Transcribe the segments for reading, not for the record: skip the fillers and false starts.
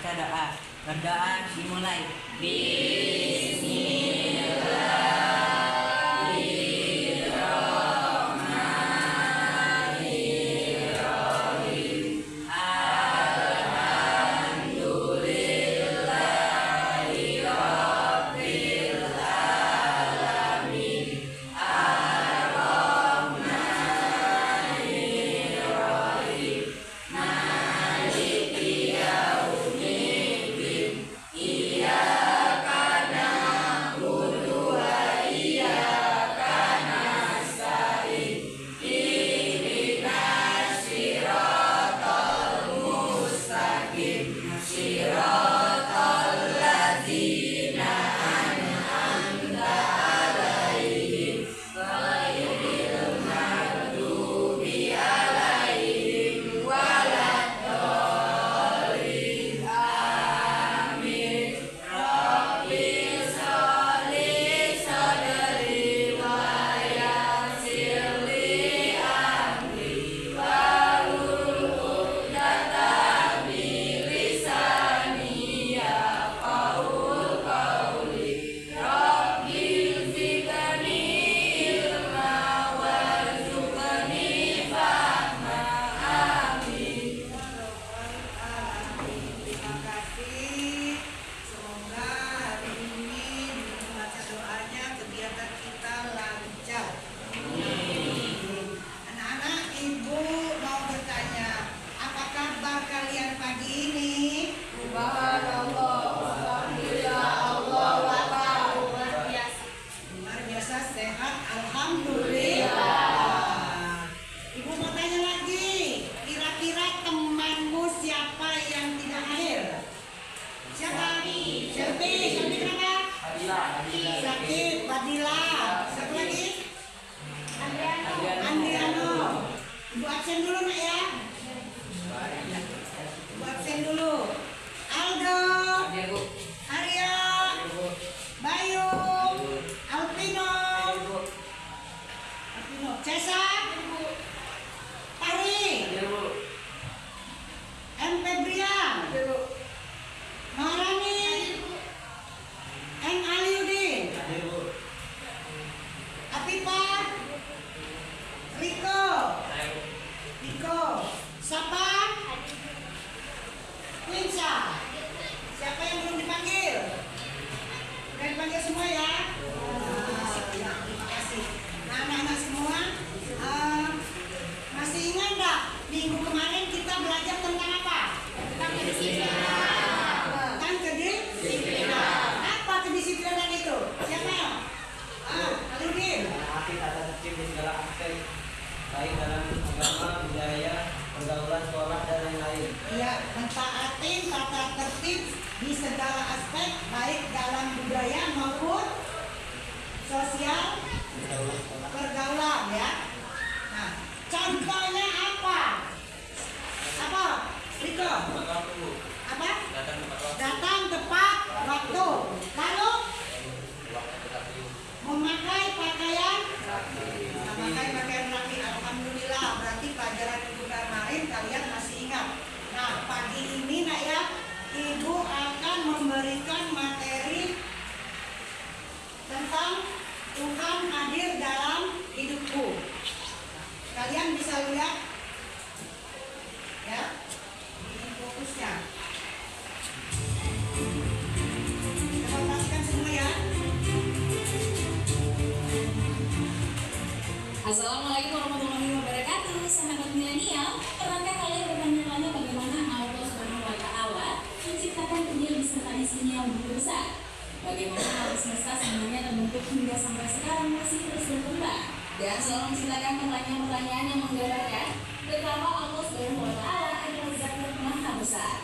baca doa. Berdoa dimulai. Ibu absen dulu nak ya. Ibu absen dulu. Aldo, Arya, Bayu, Alpino, Cesa, Tari, M. Febrian, Maharani, N. Aliudin, Atipa, Riko, siapa? Quinsa. Siapa yang belum dipanggil? Udah dipanggil semua ya? Terima kasih. Nah, anak-anak semua, masih ingat nggak minggu kemarin kita belajar tentang apa? Tentang kedisiplinan. Tentang kedisiplinan. Apa kedisiplinan itu? Siapa? Aludin. Menaati tata tertib di segala aspek, baik dalam agama, budaya, pergaulan, sekolah, dan lain-lain. Ya, mentaati tata tertib di segala aspek, baik dalam budaya maupun sosial pergaulan ya. Nah, contohnya apa? Apa? Riko? Apa? Datang tepat waktu. Lalu memakai pakaian rapi. Alhamdulillah, berarti pelajaran ibu kemarin kalian masih ingat. Nah, pagi ini nak ya, ibu akan memberikan materi tentang Tuhan hadir dalam hidupku. Kalian bisa lihat ya, ini fokusnya. Kita perhatikan semua ya. Assalamualaikum warahmatullahi wabarakatuh, sahabat milenial. Pernahkah kalian bertanya-tanya bagaimana Allah Subhanahu wa Ta'ala menciptakan dunia beserta isinya yang begitu besar? Bagaimana alam semesta sebenarnya terbentuk hingga sampai sekarang masih terus berkembang? Dan selalu menciptakan pertanyaan-pertanyaan yang menggambarkan betapa Allah Subhanahu wa Ta'ala adalah zat yang maha besar.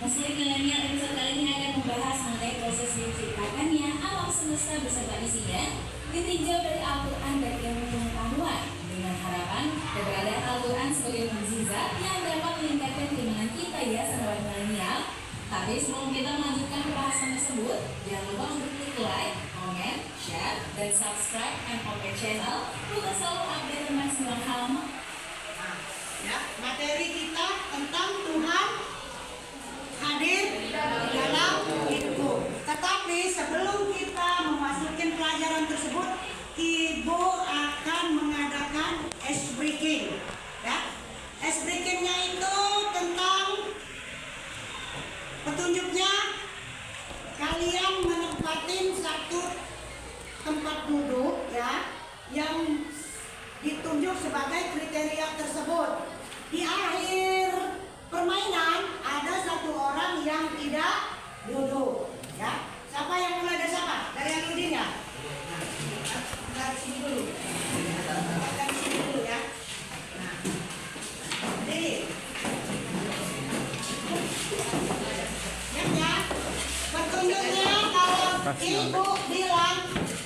Muslim milenial episode kali ini akan membahas mengenai proses diciptakannya alam semesta beserta isinya, ditinjau dari Al-Quran dan ilmu pengetahuan, dengan harapan keberadaan Al-Quran sebagai mukjizat yang dapat meningkatkan keimanan kita ya sahabat milenial. Tapi sebelum kita melanjutkan pembahasan tersebut, jangan lupa untuk klik like, comment, share, dan subscribe MOP channel untuk selalu update tentang semua hal. Ya, materi kita tentang Tuhan hadir di dalam hidupmu. Tetapi sebelum kita memasuki pelajaran tersebut, Ibu akan mengadakan ice breaking. Ya, ice breakingnya itu tentang petunjuknya kalian menempatin satu tempat duduk ya yang ditunjuk sebagai kriteria tersebut. Di akhir permainan ada satu orang yang tidak duduk ya. Siapa yang mulai dari siapa? Dari yang Udin ya? Dari sini dulu. Dari sini dulu ya. Nah. Jadi ya, petunjuknya kalau Ibu bilang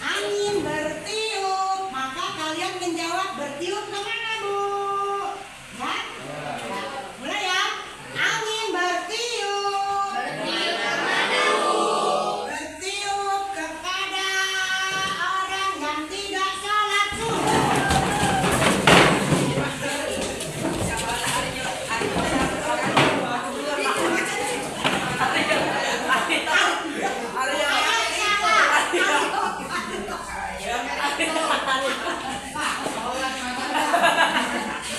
angin bertiup, maka kalian menjawab bertiup kemana Bu? Ya? Ya. Mulai ya. Angin bertiup. Bertiup kemana Bu? Bertiup kepada orang yang tidak sholat subuh.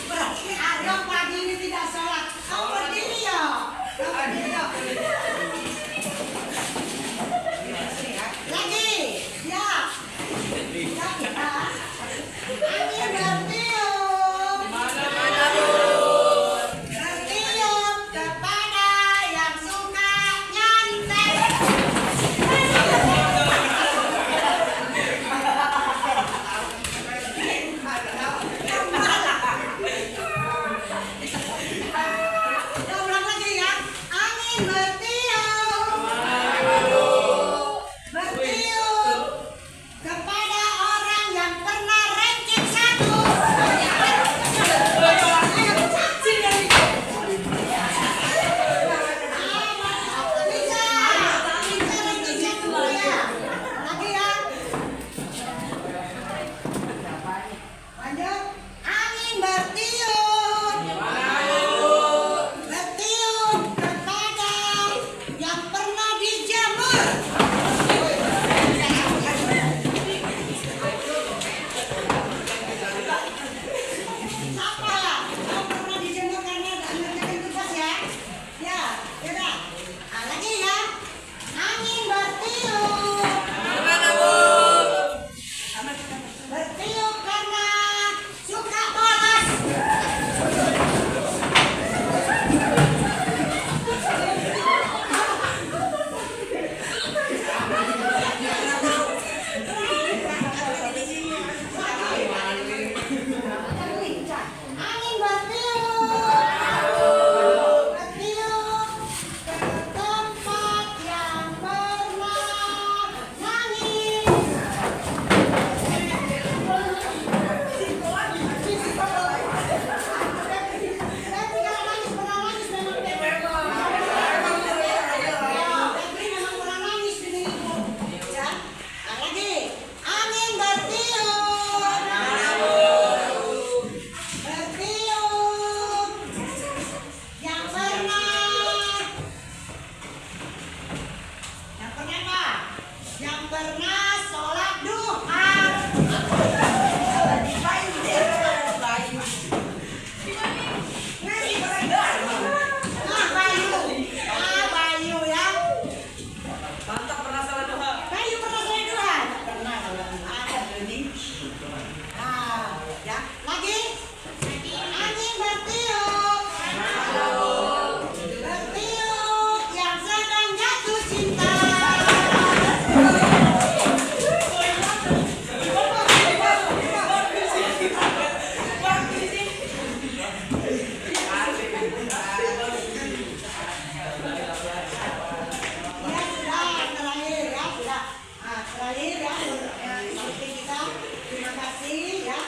Berarti ada pagi ini tidak sholat. Kamu berdiri ya? Kamu berdiri ya? Lagi, ya. Angin bertiup. Bertiup kepada yang suka nyantai. Kita ulang lagi ya. Angin bertiup. Bertiup kepada orang yang pernah ranking 1. Bisa ranking 1 ya. Lagi ya. Lanjut. Angin bertiup. Bertiup kepada yang pernah dijemur. Siapa ya? Yang pernah dijemur karena ngerjain tugas ya? Ya, yaudah. Nah, lagi ya. Angin bertiup. Bertiup karena suka bolos. Angin bertiup. Bertiup ke tempat yang pernah nangis. Angin bertiup. Bertiup yang pernah apa? Yang pernah sholat duha. Bayu ya. Mantap pernah salah doa. Bayu pernah sholat duha? Pernah kalau ada ini. Nah, ya. Lagi. Angin bertiup. Bertiup yang sedang jatuh cinta. Ya sudah, terakhir ya sudah. Nah, terakhir ya, seperti kita. Terima kasih ya.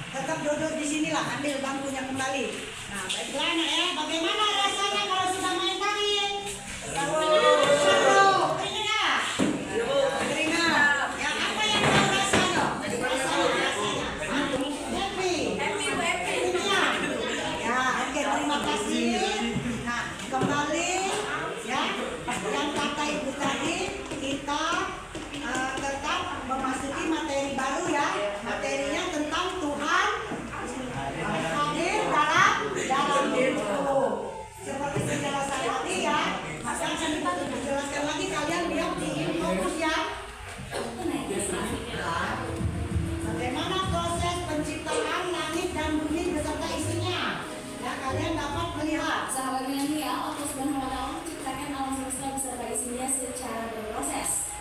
Tetap duduk di sinilah, ambil bangkunya kembali. Nah, baiklah anak ya. Bagaimana rasanya kalau sudah main tadi? Seru. Keringat nggak? Keringat. Ya, apa yang kau rasanya? Rasanya. Happy. Happy ya. Ya, oke, terima kasih. Nah, kembali baru ya. Materinya tentang Tuhan hadir dalam diriku. Seperti penjelasan tadi ya. Maka kita jelaskan lagi, kalian lihat di fokus ya. Bagaimana proses penciptaan langit dan bumi beserta isinya? Ya, kalian dapat melihat. Sahabat milenial, Allah Subhanahu wa Ta'ala menciptakan alam semesta beserta isinya secara berproses.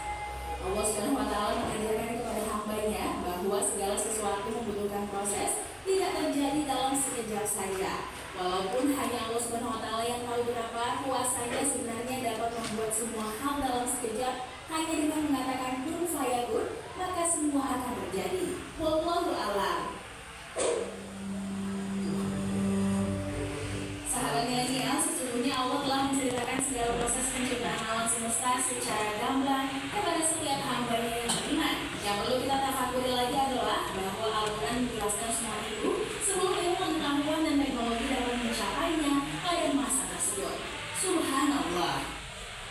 Allah Subhanahu wa Ta'ala mengajarkan kepada hamba-Nya bahwa segala sesuatu membutuhkan proses, tidak terjadi dalam sekejap saja. Walaupun hanya Allah Subhanahu wa Ta'ala yang tahu berapa kuasanya sebenarnya dapat membuat semua hal dalam sekejap, hanya dengan mengatakan kun fayakun, maka semua akan terjadi. Wallahu a'lam. Sahabat milenial, sesungguhnya Allah telah menceritakan segala proses penciptaan alam semesta secara gamblang kepada setiap hamba-Nya yang beriman. Yang perlu kita tafakuri lagi adalah bahwa Al-Quran menjelaskan semua itu sebelum ilmu pengetahuan dan teknologi dapat mencapainya pada masa tersebut. Subhanallah.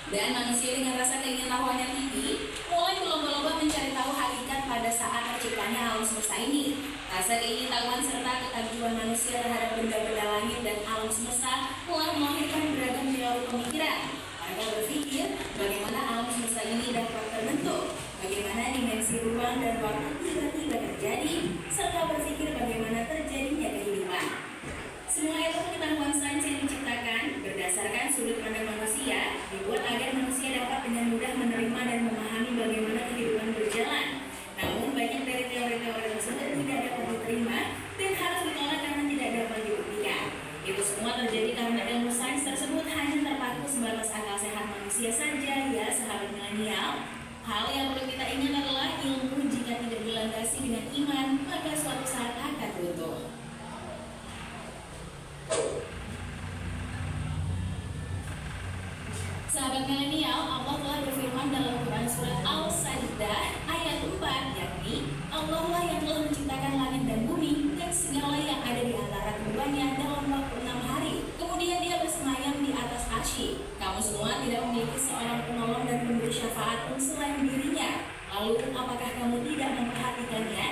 Dan manusia dengan rasa keingintahuannya tinggi mulai berlomba-lomba mencari tahu hakikat pada saat terciptanya alam semesta ini. Rasa keingintahuan serta ketagihan manusia terhadap benda-benda langit dan alam semesta mulai melahirkan beragam teori pemikiran. Mereka berpikir bagaimana alam semesta ini dapat terbentuk, bagaimana dimensi ruang dan waktu tiba-tiba terjadi, serta berpikir bagaimana terjadinya kehidupan. Semua ilmu pengetahuan sains yang diciptakan berdasarkan sudut pandang manusia dibuat agar manusia dapat dengan mudah menerima dan memahami bagaimana kehidupan berjalan. Namun banyak dari teori-teori tersebut tidak dapat diterima dan harus ditolak karena tidak dapat dibuktikan. Itu semua terjadi karena ilmu sains tersebut hanya terpaku sebatas akal sehat manusia saja, ya sahabat milenial. Hal yang perlu kita ingat adalah ilmu jika tidak dilandasi dengan iman, maka suatu saat akan runtuh. Sahabat milenial, Allah telah berfirman dalam Quran surat Al-Sajdah ayat 4, yakni Allah lah yang telah menciptakan langit dan bumi dan segala yang ada di antara keduanya dalam waktu 6 hari. Kemudian Dia bersemayam di atas arsy. Kamu semua tidak memiliki seorang penolong dan pemberi syafaat pun selain dirinya. Lalu apakah kamu tidak memperhatikannya?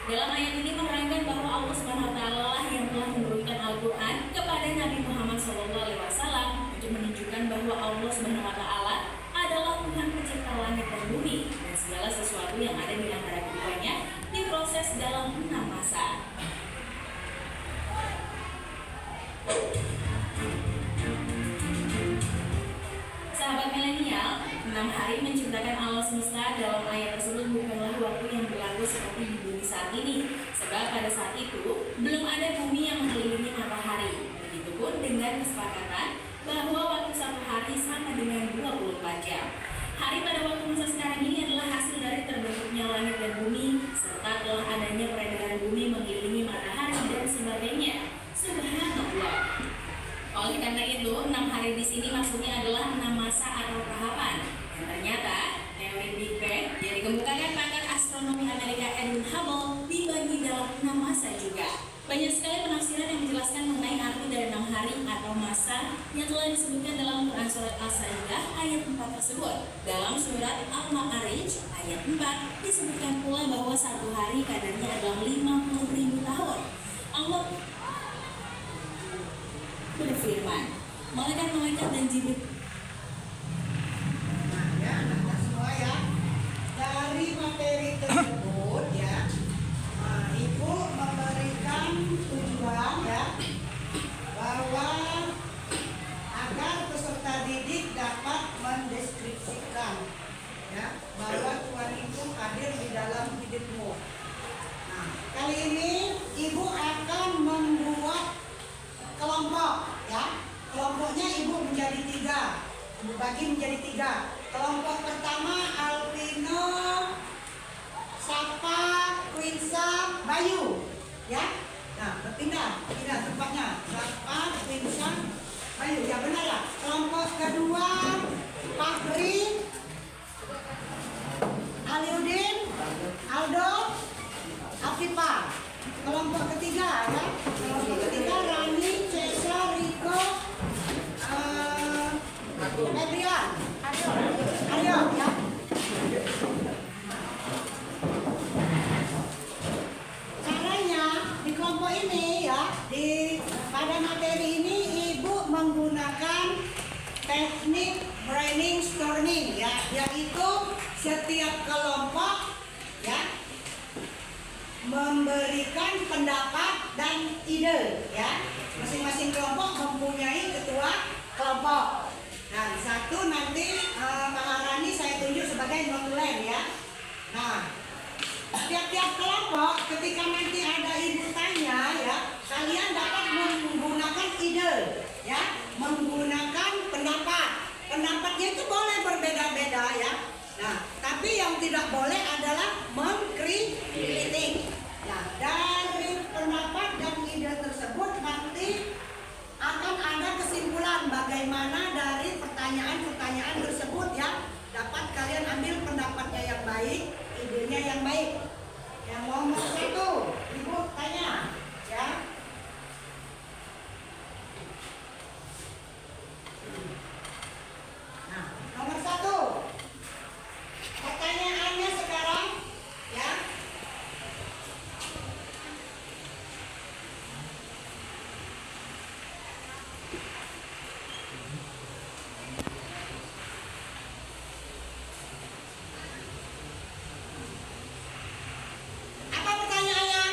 Dalam ayat ini menerangkan bahwa Allah Subhanahu wa Ta'ala lah yang telah menurunkan Al-Quran kepada Nabi Muhammad SAW untuk menunjukkan bahwa Allah Subhanahu wa Ta'ala adalah Tuhan pencipta langit dan bumi dan segala sesuatu yang ada di antara keduanya diproses dalam 6 masa. Sahabat milenial, 6 hari menciptakan alam semesta dalam ayat tersebut bukanlah waktu yang berlaku seperti di bumi saat ini, sebab pada saat itu belum ada bumi yang mengelilingi matahari. Begitupun dengan kesepakatan bahwa waktu satu hari sama dengan 24 jam. Hari pada waktu masa sekarang ini adalah hasil dari terbentuknya langit dan bumi serta telah adanya peredaran bumi mengelilingi matahari dan sebagainya. Subhanallah. Oleh karena itu, 6 hari di sini maksudnya adalah 6 masa atau tahapan. Dan ternyata, teori Big Bang yang dikemukakan pakar astronomi Amerika Edwin Hubble dibagi dalam 6 masa juga. Banyak sekali penafsiran yang menjelaskan mengenai arti dari 6 hari atau masa yang telah disebutkan dalam Quran surat Al-Sajdah ayat 4 tersebut. Dalam surat Al-Ma'arij ayat 4 disebutkan pula bahwa satu hari kadarnya adalah 50.000 tahun. Allah berfirman, malaikat-malaikat dan Jibril. Nah, ya, anak-anak semua ya. Dari materi tersebut ya, Ibu memberikan tujuan ya, bahwa agar peserta didik dapat mendeskripsikan ya, bahwa Tuhan itu hadir di dalam hidupmu. Nah, kali ini Ibu akan membuat kelompok ya. Kelompoknya Ibu menjadi 3. Ibu bagi menjadi 3. Kelompok pertama Alvino, Sapa, Quinsa, Bayu ya. Nah, pindah tempatnya. Sapa, Quinsa, Bayu. Ya benar ya. Kelompok kedua Fahri, Aliudin, Aldo, Afifah. Kelompok ketiga ya. Kelompok ketiga Rani, Cesar, Riko, Adrian, Aryo ya. teknik brainstorming ya, yaitu setiap kelompok ya memberikan pendapat dan ide ya. Masing-masing kelompok mempunyai ketua kelompok. Nah, satu nanti Maharani saya tunjuk sebagai notulen ya. Nah, tiap-tiap kelompok ketika nanti ada ibu tanya ya, kalian dapat menggunakan ide ya, menggunakan pendapat. Pendapatnya itu boleh berbeda-beda ya. Nah, tapi yang tidak boleh adalah mengkritik. Nah, dari pendapat dan ide tersebut nanti akan ada kesimpulan bagaimana dari pertanyaan-pertanyaan tersebut ya. Dapat kalian ambil pendapatnya yang baik, idenya yang baik. Yang nomor 1, ibu tanya ya. Nah, nomor 1. Pertanyaannya sekarang ya. Apa pertanyaannya?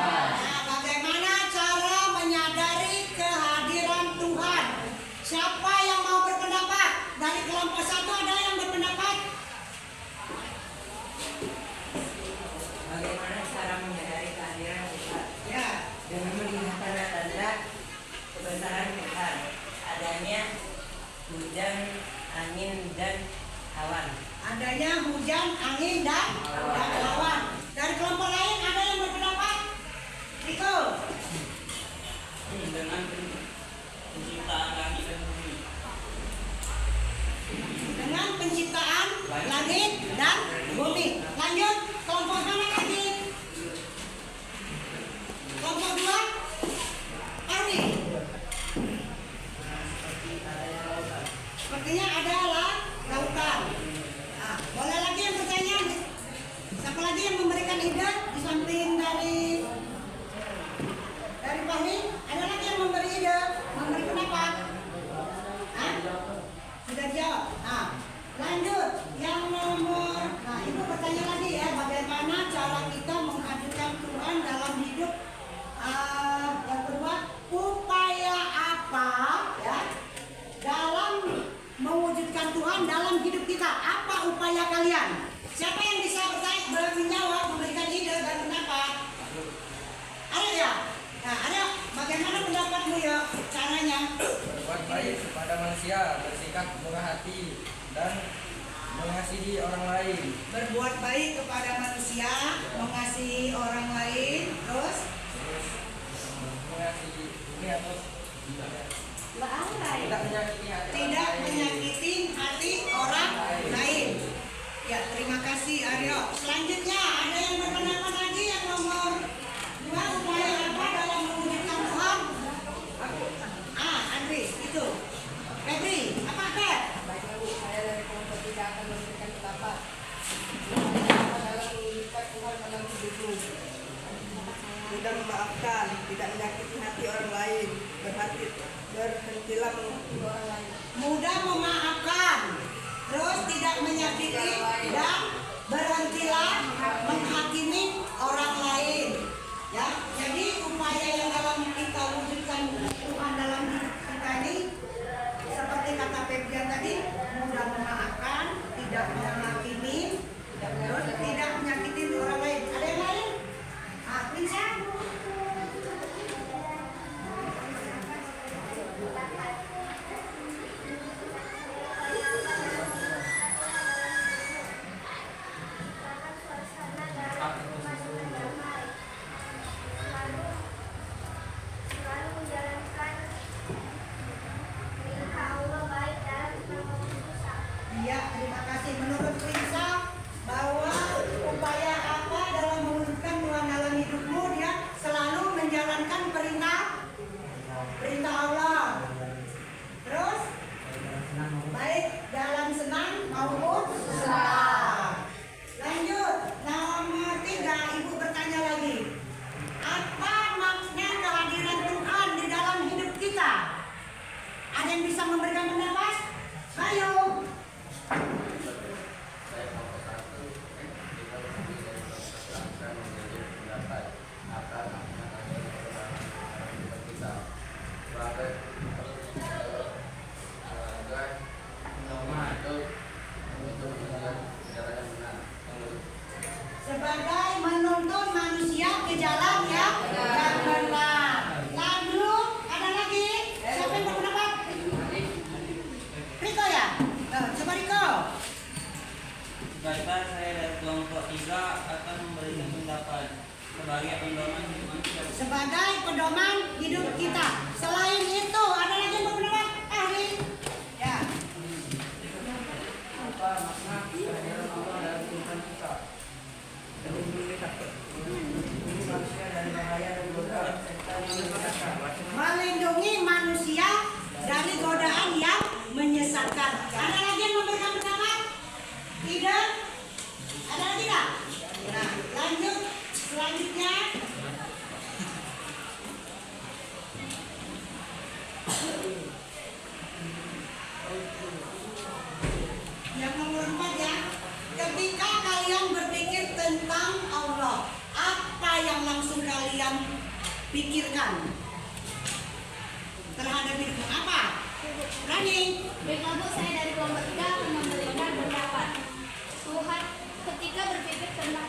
Nah, bagaimana cara menyadari kehadiran Tuhan? Siapa yang mau berpendapat? Dari kelompok 1 ada yang berpendapat? Bagaimana cara menyadari kehadiran Tuhan? Ya. Dengan melihat tanda-tanda kebesaran Tuhan, adanya hujan, angin, dan awan. Adanya hujan, angin, dan awan. Dari kelompok lain ada yang berpendapat? Riko. Dengan penciptaan langit dan bumi. Dengan penciptaan langit dan bumi. Lanjut, kelompok mana lagi? Kelompok 2? Arwi. Sepertinya adalah lautan. Nah, boleh lagi yang bertanya? Siapa lagi yang memberikan ide di samping dari Fahmi? Ada lagi yang memberi ide, memberi pendapat? Hah? Sudah jawab. Nah, lanjut yang nomor. Nah, ibu bertanya lagi ya, bagaimana cara kita menghadirkan Tuhan dalam hidup? Yang kedua, upaya apa ya dalam mewujudkan Tuhan dalam hidup kita? Apa upaya kalian? Siapa yang bisa menjawab, memberikan ide dan pendapat? Ada ya? Nah, ada. Bagaimana pendapatmu ya caranya? Berbuat baik kepada manusia, bersikap murah hati, dan mengasihi orang lain. Berbuat baik kepada manusia, mengasihi orang lain, terus Mengasihi bumi atau Tidak tidak menyakiti hati orang lain. Ya, terima kasih Aryo. Selanjutnya ada yang berpendapat lagi yang nomor 2, upaya apa dalam mewujudkan Tuhan? Andri, itu. Febri, apa Feb? Saya dari kelompok 3 akan memberikan pendapat dalam mewujudkan Tuhan dalam hidupmu. Mudah memaafkan, tidak menyakiti hati orang lain, berhentilah menghakimi orang lain. Mudah memaafkan, terus tidak menyakiti dan berhentilah menghakimi orang lain. Ya, jadi upaya yang dalam kita wujudkan Tuhan dalam hidup kita ini seperti kata Febrian tadi, mudah memaafkan, tidak menghakimi, terus tidak menyakiti orang lain. Ada yang lain? Prinsa? Iya, terima kasih. Menurut Prinsa, bahwa upaya apa dalam mewujudkan Tuhan dalam hidupmu, dia selalu menjalankan perintah Allah. Terus, baik dalam senang maupun susah. Lanjut, nomor 3, ibu bertanya lagi. Apa makna kehadiran Tuhan di dalam hidup sebagai menuntun manusia ke jalan yang benar. Lalu ada lagi siapa yang berpendapat? Riko ya? Coba Riko. Baiklah, saya dari kelompok 3 akan memberikan pendapat sebagai pedoman hidup. Sebagai pedoman hidup kita. Selain itu ada lagi yang berpendapat? Ahli. Ya. Apa makna kehadiran Allah dalam kehidupan kita? Ini manusia dari bahaya dan godaan serta menyesatkan. Melindungi manusia dari godaan yang menyesatkan. Ada lagi yang memberikan pendapat? Tidak? Ada lagi nggak? Nah, lanjut. Selanjutnya. Yang nomor 4 ya. Ketika kalian berpikir tentang Allah, apa yang langsung kalian pikirkan terhadap hidup? Apa? Rani? Baiklah Bu, saya dari kelompok 3 akan memberikan pendapat. Tuhan ketika berpikir tentang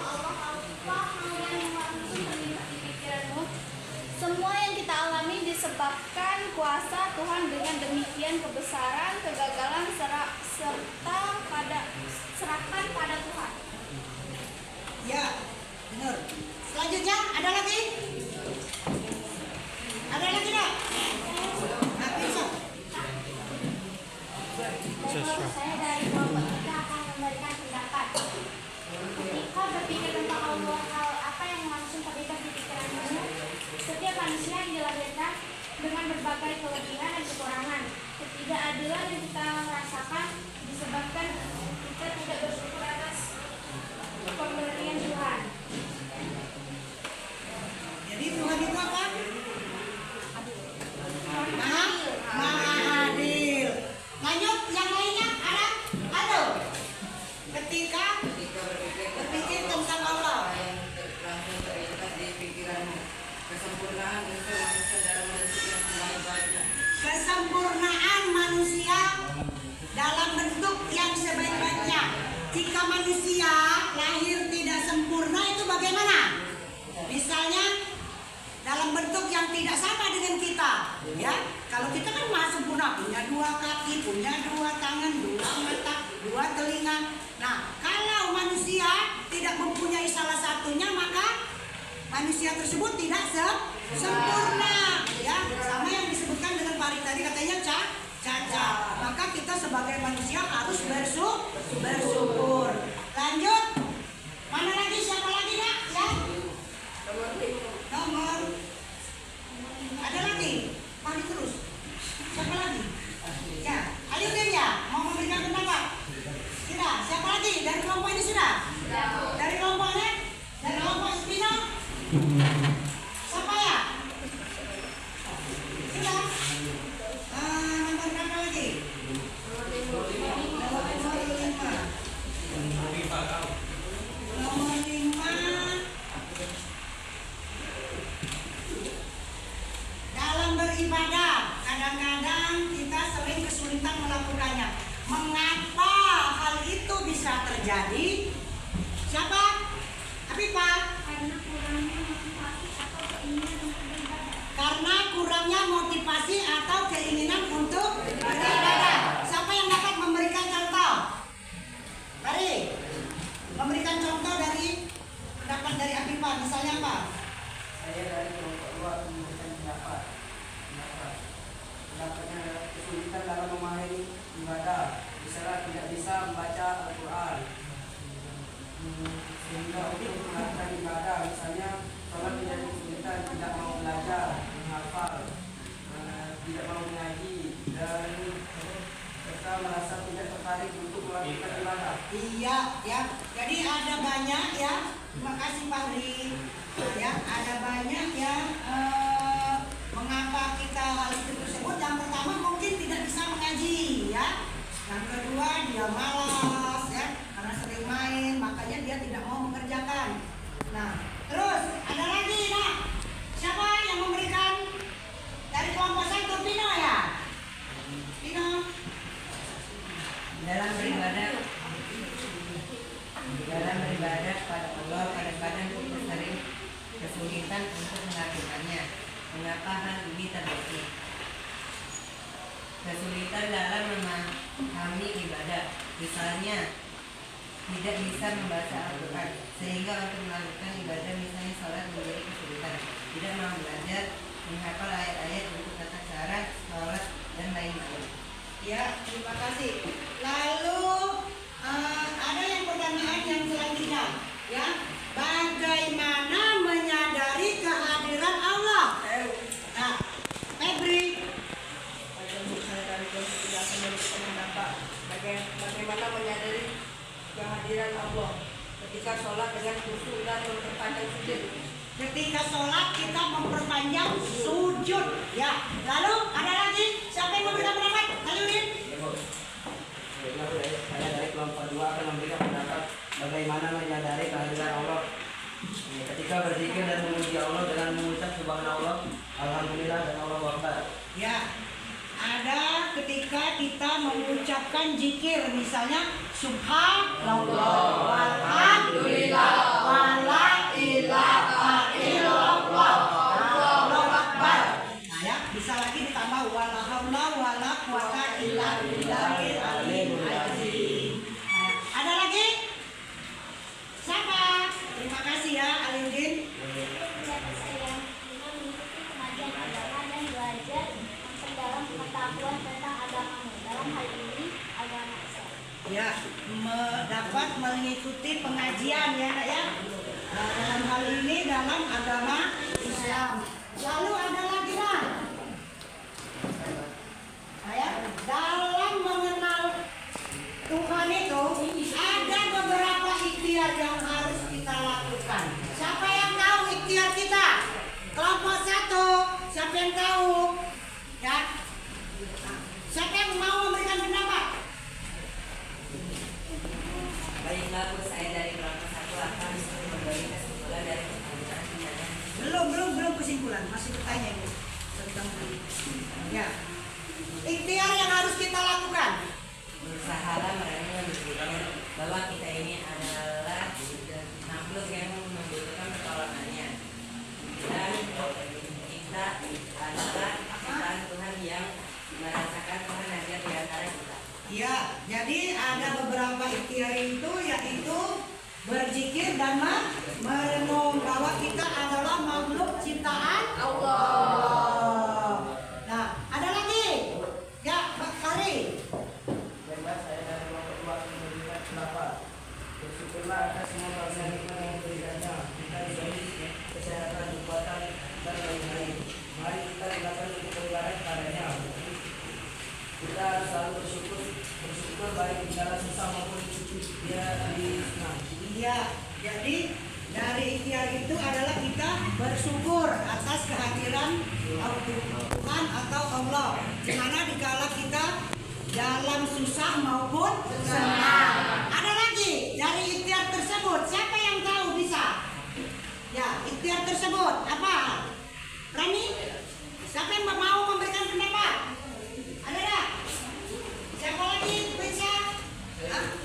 Allah, apa hal yang langsung terlintas di pikiranmu? Semua yang kita alami disebabkan kuasa Tuhan, dengan demikian kebesaran, kegagalan serta serahkan pada Tuhan. Ya, benar. Selanjutnya ada lagi? Ada lagi nggak? Nah, besok. Baiklah, saya dari kelompok 3 akan memberikan pendapat. Ketika berpikir tentang Allah, hal apa yang langsung terlintas di pikiranmu? Setiap manusia yang dilahirkan dengan berbagai kelebihan dan kekurangan. Ketidakadilan yang kita rasakan disebabkan kita tidak bersyukur atas pemberian Tuhan. Jadi Tuhan itu apa? Maha adil. Lanjut, yang lainnya ada? Ada. Ketika berpikir tentang Allah, yang langsung terlintas di pikiranmu. Kesempurnaan unsur manusia dalam bentuk yang sebaik-baiknya. kesempurnaan manusia dalam bentuk yang sebaik-baiknya. Jika manusia lahir tidak sempurna, itu bagaimana? Misalnya dalam bentuk yang tidak sama dengan kita, ya. Kalau kita kan maha sempurna, punya 2 kaki, punya 2 tangan, 2 mata, 2 telinga. Nah, kalau manusia tidak mempunyai salah satunya, maka manusia tersebut tidak sempurna, ya. Sama yang disebutkan dengan Farid tadi, katanya cacat. Maka kita sebagai manusia harus bersyukur. Lanjut. Mana lagi? Siapa lagi, Nak? Ya. Nomor. Ada lagi? Mari terus. Siapa lagi? Ya. Ayo deh ya. Mau memberikan pendapat? Sudah. Siapa lagi? Dari kelompok ini sudah? Dari kelompoknya? Dari kelompok Spino? Siapa ya? Sudah. Nomor berapa lagi? Nomor 5. Nomor 5. Dalam beribadah, kadang-kadang kita sering kesulitan melakukannya. Mengapa hal itu bisa terjadi? Siapa? Afifah? Karena kurangnya motivasi atau keinginan untuk beribadah. Siapa yang dapat memberikan contoh? Mari, memberikan contoh dari pendapat dari Afifah. Misalnya apa? Saya dari kelompok 2 akan memberikan pendapatnya adalah kesulitan dalam memahami ibadah, misalnya tidak bisa membaca Al-Quran, sehingga untuk melakukan ibadah, misalnya sholat menjadi kesulitan, tidak mau belajar, menghafal, tidak mau mengaji, dan serta merasa tidak tertarik untuk melakukan ibadah. Iya, ya. Jadi ada banyak ya. Terima kasih Fahri. Ya, ada banyak ya. Mengapa kita hal itu tersebut? Yang pertama mungkin tidak bisa mengaji, ya. Yang kedua dia malas, ya, karena sering main, makanya dia tidak mau mengerjakan. Nah, terus ada lagi, nah. Siapa yang memberikan dari kelompok 1? Pino ya? Pino. Dalam beribadah mengapa hal ini terjadi. Kesulitan dalam memahami ibadah, misalnya tidak bisa membaca Al-Quran, sehingga untuk melakukan ibadah misalnya sholat menjadi kesulitan. Tidak mau belajar menghafal ayat-ayat untuk tata cara sholat dan lain-lain. Ya, terima kasih. Lalu ada yang pertanyaan yang selanjutnya, ya. Bagaimana menyadari kehadiran Allah? Nah, Febri. Saya dari kelompok tidak akan memberikan pendapat bagaimana menyadari kehadiran Allah ketika sholat dengan khusyuk dan memperpanjang sujud. Ketika sholat kita memperpanjang sujud, ya. Lalu ada lagi siapa yang memberikan pendapat? Ayudin. Saya dari kelompok 2 akan memberikan pendapat bagaimana menyadari kehadiran Allah ketika berzikir dan memuji Allah dengan mengucap subhanallah, alhamdulillah dan Allahu akbar. Ya. Ada ketika kita mengucapkan zikir, misalnya subhanallah, walhamdulillah, wala ilaha illallah, Allahu akbar. Nah, ya, bisa lagi ditambah wala haula wala quwata illa billahil aliyyil azim. Nah, ada lagi? Siapa? Terima kasih ya, Alindin. Siapa saya dengan mengikuti pengajian agama dan belajar dalam pengetahuan tentang agamamu, dalam hal ini agama Islam. Ya, dapat mengikuti pengajian ya, Nak, ya. Nah, dalam hal ini dalam agama Islam. Lalu ada lagi, Nak. Nah, ya, dalam mengenal Tuhan itu ada beberapa ikhtiar yang harus kita lakukan. Siapa yang tahu ikhtiar kita? Kelompok 1, siapa yang tahu? Ya. Siapa yang mau memberikan pendapat? Baiklah, Bu, saya dari kelompok 1 akan memberi kesimpulan dari pembicaraan kita. Belum kesimpulan, masih bertanya Ibu tentang ini. Ya. Ikhtiar yang harus kita lakukan. Berusahalah merenung bahwa kita ini adalah makhluk yang membutuhkan pertolongannya, dan kita adalah ciptaan Tuhan yang merasakan Tuhan hadir di antara kita. Ya, jadi ada beberapa ikhtiar itu, yaitu berzikir dan merenung bahwa kita adalah makhluk ciptaan Allah. Nah, ada lagi? Ya, Pak Kari. Baiklah, saya dari kelompok 2 akan memberikan pendapat. Bersyukurlah atas semua karunia nikmat yang diberikannya. Kita diberi kesehatan, kekuatan, dan lain-lain. Mari kita gunakan untuk beribadah kepadanya. Kita harus selalu bersyukur baik di dalam susah maupun dia di senang. Iya, jadi dari ikhtiar itu adalah kita bersyukur atas kehadiran Tuhan atau Allah. Dimana dikala kita dalam susah maupun senang. Ada lagi dari ikhtiar tersebut, siapa yang tahu bisa? Ya, ikhtiar tersebut apa? Rani? Siapa yang mau memberikan pendapat? Ada tak? Siapa lagi bisa?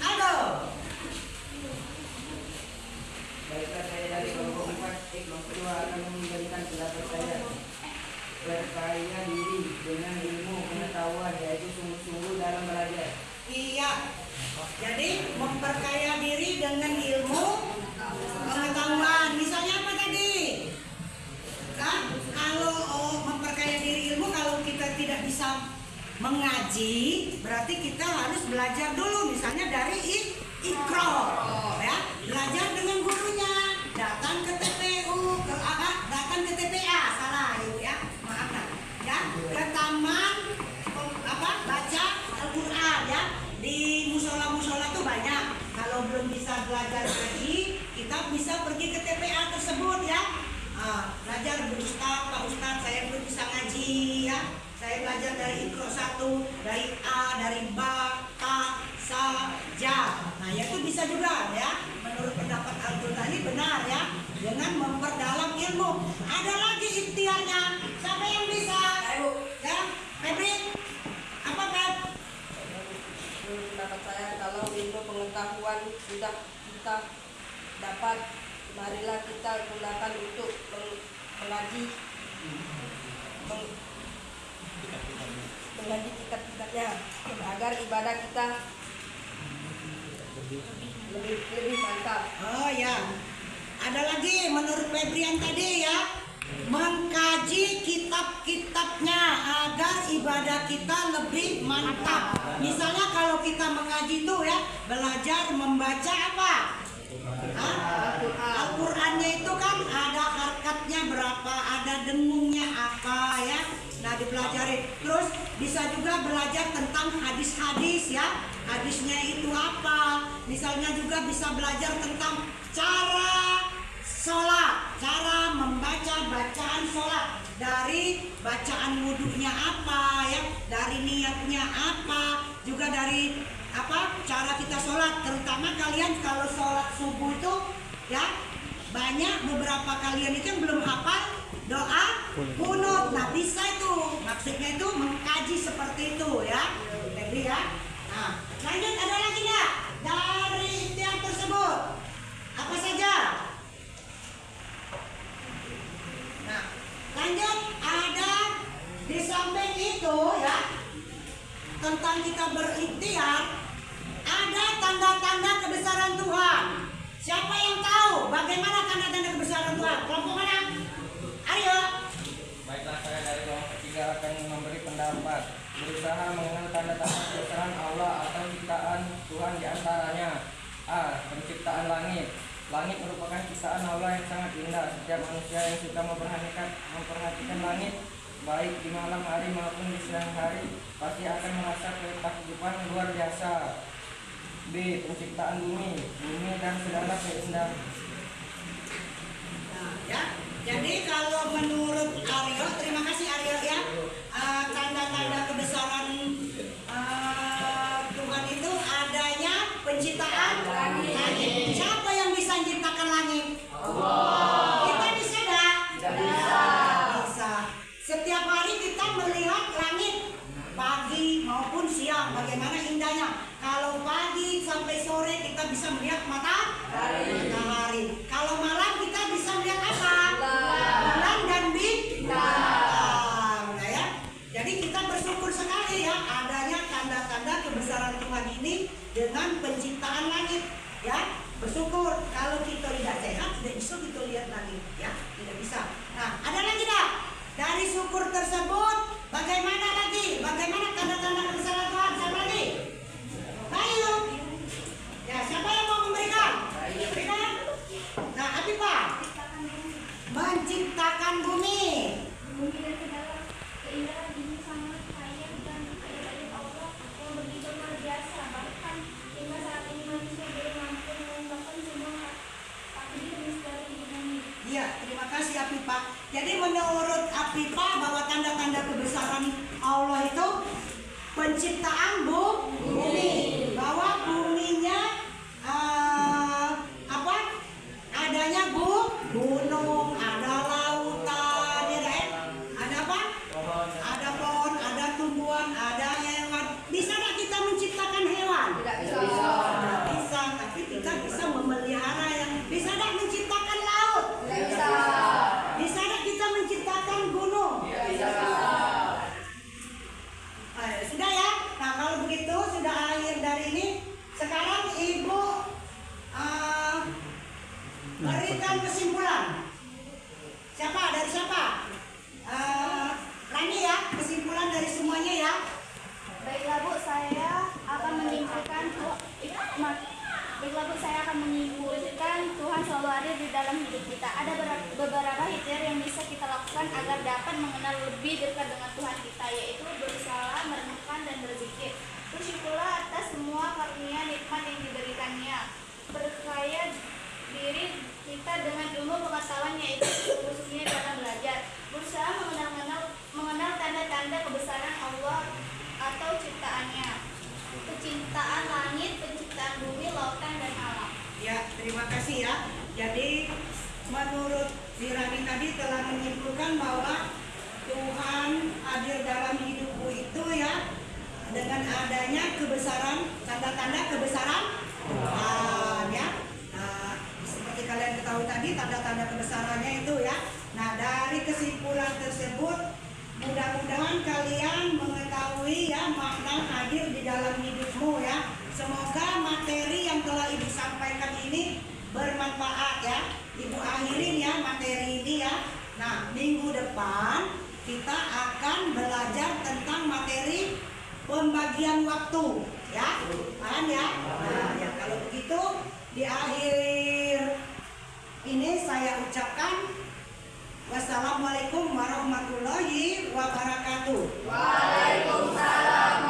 Aldo. Baiklah, saya dari kelompok 4 kelompok 2 akan memberikan pendapat saya. Berkaya diri dengan ilmu pengetahuan, yaitu sungguh-sungguh dalam belajar. Iya. Jadi memperkaya diri dengan ilmu pengetahuan. Misalnya apa tadi? Kan kalau memperkaya diri ilmu, kalau kita tidak bisa mengaji, berarti kita harus belajar dulu. Misalnya dari Iqra, ya, belajar dengan gurunya, datang ke TPU, datang ke TPA, salah Ibu ya, maaf nah, ya, ke taman, baca Al-Quran ya, di musola-musola tuh banyak. Kalau belum bisa belajar ngaji, kita bisa pergi ke TPA tersebut ya, belajar Ustaz, Pak Ustaz, saya belum bisa ngaji ya. Saya belajar dari Iqra 1, dari A, dari Ba, Ta, Sa, Ja. Nah, itu bisa juga ya. Menurut pendapat Al-Qurtubi benar ya. Dengan memperdalam ilmu. Ada lagi ikhtiarnya. Siapa yang bisa? Ya, Febri. Apa Feb? Menurut pendapat saya, kalau ilmu pengetahuan sudah kita dapat, marilah kita gunakan untuk mengaji mengaji kitab-kitabnya agar ibadah kita lebih mantap. Oh ya, ada lagi menurut Febrian tadi ya, mengkaji kitab-kitabnya agar ibadah kita lebih mantap. Misalnya kalau kita mengaji itu ya, belajar membaca apa? Al-Qur'annya itu kan ada harkatnya berapa, ada dengungnya apa ya. Nah dipelajari. Terus bisa juga belajar tentang hadis-hadis ya. Hadisnya itu apa? Misalnya juga bisa belajar tentang cara sholat, cara membaca bacaan sholat, dari bacaan wudhunya apa ya, dari niatnya apa, juga dari apa cara kita sholat. Terutama kalian kalau sholat subuh itu ya, banyak beberapa kalian itu yang belum hafal doa kunut. Nah bisa itu, maksudnya itu mengkaji seperti itu ya. Jadi ya. Nah lanjut, ada lagi nggak dari ikhtiar tersebut? Apa saja? Nah, lanjut, ada di samping itu ya, tentang kita berikhtiar, ada tanda-tanda kebesaran Tuhan. Siapa yang tahu bagaimana tanda-tanda kebesaran Tuhan? Kelompok mana? Ayo. Baiklah, saya dari kelompok 3 akan memberi pendapat. Berusaha mengenal tanda-tanda kebesaran Allah atau ciptaan Tuhan di antaranya. A. Penciptaan langit. Langit merupakan ciptaan Allah yang sangat indah. Setiap manusia yang suka memperhatikan langit, baik di malam hari maupun di siang hari, pasti akan merasa ketakjuban luar biasa. B. Penciptaan bumi. Bumi dan segala keindahan. Nah, ya. Jadi kalau menurut Aryo, terima kasih Aryo ya, tanda-tanda kebesaran Tuhan itu adanya penciptaan langit. Siapa yang bisa menciptakan langit? Allah. Kita bisa enggak? Bisa. Setiap hari kita melihat langit, pagi maupun siang, bagaimana indahnya. Kalau pagi sampai sore kita bisa melihat matahari. Kalau malam kita bisa melihat apa? Bulan dan bintang. Nah, ya. Jadi kita bersyukur sekali ya adanya tanda-tanda kebesaran Tuhan ini dengan penciptaan langit. Ya, bersyukur. Kalau kita tidak sehat tidak bisa kita lihat langit. Ya, tidak bisa. Nah, ada lagi tak? Dari syukur tersebut, bagaimana lagi? Bagaimana tanda-tanda kebesaran Tuhan? Siapa lagi? Ayo. Ya, siapa yang mau memberikan? Berikan. Nah, Afifah. Menciptakan bumi. Bumi dan segala keindahan ini sangat kaya dan kaya dari Allah yang begitu luar biasa. Bahkan hingga saat ini manusia belum mampu mengungkapkan semua takdir misteri ini. Iya, terima kasih Afifah. Jadi menurut Afifah bahwa tanda-tanda kebesaran Allah itu penciptaan bumi, bahwa buminya apa? Adanya gunung, ada lautan, ya kan? Ada apa? Ada pohon, ada tumbuhan, ada hewan. Bisa nggak kita menciptakan hewan? Tidak bisa. Tidak bisa, tapi kita bisa memelihara yang. Bisa nggak menciptakan laut? Tidak bisa. Bisa nggak kita menciptakan gunung? Tidak bisa. Sudah ya. Nah kalau begitu sudah akhir dari ini. Sekarang Ibu berikan kesimpulan. Siapa? Dari siapa? Rani ya. Kesimpulan dari semuanya ya. Baiklah Bu, saya akan menyimpulkan Tuhan selalu ada di dalam hidup kita. Ada beberapa ikhtiar yang bisa kita lakukan agar dapat mengenal lebih dekat dengan Tuhan kita, yaitu berusaha, merenungkan, dan berzikir. Bersyukurlah atas semua karunia nikmat yang diberikannya. Berkaya diri kita dengan ilmu pengetahuan, yaitu khususnya dalam belajar. Berusaha mengenal tanda-tanda kebesaran Allah atau ciptaannya, penciptaan langit, penciptaan bumi, lautan, dan alam. Ya, terima kasih ya. Jadi menurut Zirani tadi telah menyimpulkan bahwa Tuhan hadir dalam hidupku itu ya dengan adanya kebesaran, tanda-tanda kebesaran Tuhan ya. Nah, seperti kalian ketahui tadi tanda-tanda kebesarannya itu ya. Nah, dari kesimpulan tersebut mudah-mudahan kalian mengetahui Semoga materi yang telah Ibu sampaikan ini bermanfaat ya. Ibu akhirin ya materi ini ya. Nah, minggu depan kita akan belajar tentang materi pembagian waktu ya. Paham ya? Nah, ya kalau begitu di akhir ini saya ucapkan wassalamualaikum warahmatullahi wabarakatuh. Waalaikumsalam